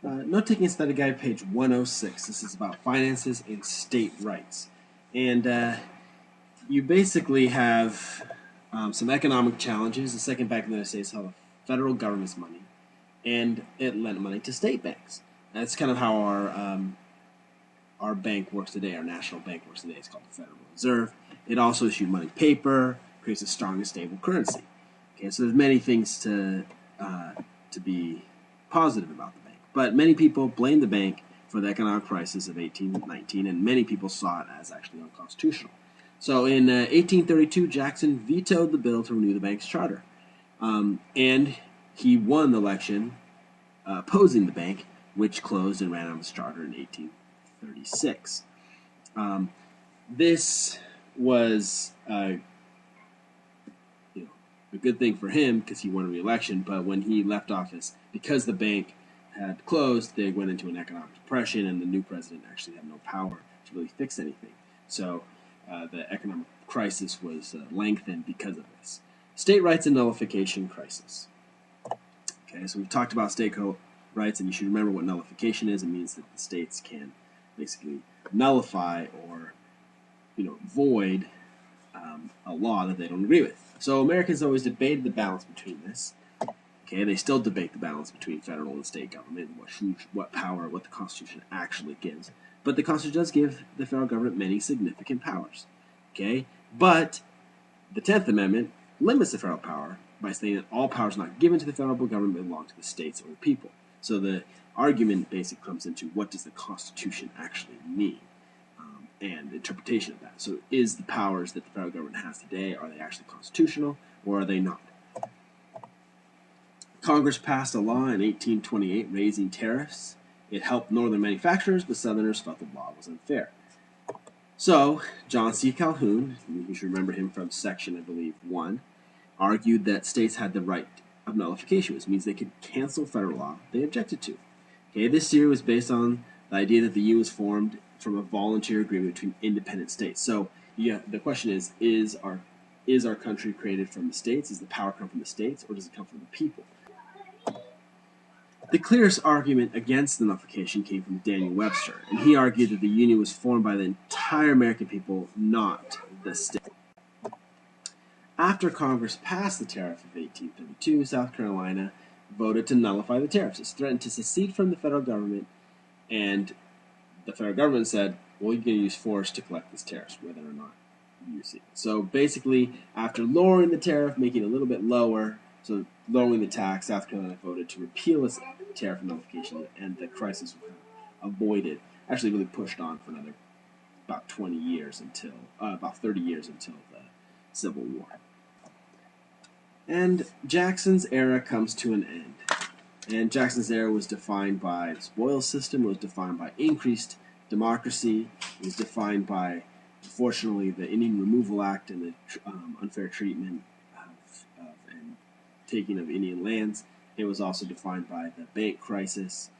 Note taking study guide, page 106. This is about finances and state rights. And you basically have some economic challenges. The second bank in the United States held the federal government's money, and it lent money to state banks. That's kind of how our bank works today. Our national bank works today. It's called the Federal Reserve. It also issues money paper, creates a strong and stable currency. Okay, so there's many things to be positive about the bank, but many people blame the bank for the economic crisis of 1819, and many people saw it as actually unconstitutional. So in 1832, Jackson vetoed the bill to renew the bank's charter, and he won the election opposing the bank, which closed and ran out of its charter in 1836. This was a good thing for him because he won a re-election, but when he left office, because the bank had closed, they went into an economic depression, and the new president actually had no power to really fix anything. So the economic crisis was lengthened because of this. State rights and nullification crisis. Okay, so we've talked about state rights, and you should remember what nullification is. It means that the states can basically nullify or void a law that they don't agree with. So Americans always debated the balance between this. Okay, they still debate the balance between federal and state government, what power, what the Constitution actually gives. But the Constitution does give the federal government many significant powers. Okay, but the 10th Amendment limits the federal power by saying that all powers not given to the federal government belong to the states or the people. So the argument basically comes into what does the Constitution actually mean? And interpretation of that. So is the powers that the federal government has today, are they actually constitutional or are they not? Congress passed a law in 1828 raising tariffs. It helped northern manufacturers, but southerners felt the law was unfair. So John C. Calhoun, you should remember him from section, I believe, 1, argued that states had the right of nullification, which means they could cancel federal law they objected to. Okay, this theory was based on the idea that the Union was formed from a voluntary agreement between independent states. So the question is our country created from the states? Does the power come from the states, or does it come from the people? The clearest argument against the nullification came from Daniel Webster, and he argued that the Union was formed by the entire American people, not the state. After Congress passed the tariff of 1832, South Carolina voted to nullify the tariffs. It threatened to secede from the federal government, and the federal government said, well, you're going to use force to collect this tariff, whether or not you use it. So basically, after lowering the tariff, making it a little bit lower, so lowering the tax, South Carolina voted to repeal this tariff nullification, and the crisis was avoided. Actually, really pushed on for another about 20 years about 30 years until the Civil War. And Jackson's era comes to an end. And Jackson's era was defined by the spoils system, was defined by increased democracy, it was defined by, unfortunately, the Indian Removal Act and the unfair treatment and taking of Indian lands. It was also defined by the bank crisis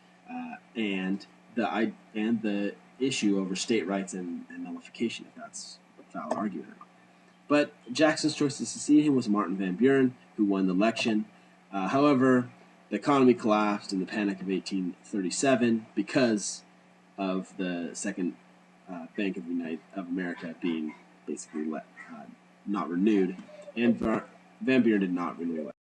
and the issue over state rights and nullification, if that's a valid argument or not. But Jackson's choice to succeed him was Martin Van Buren, who won the election. However, the economy collapsed in the Panic of 1837 because of the Second Bank of America being basically not renewed, and Van Buren did not renew it.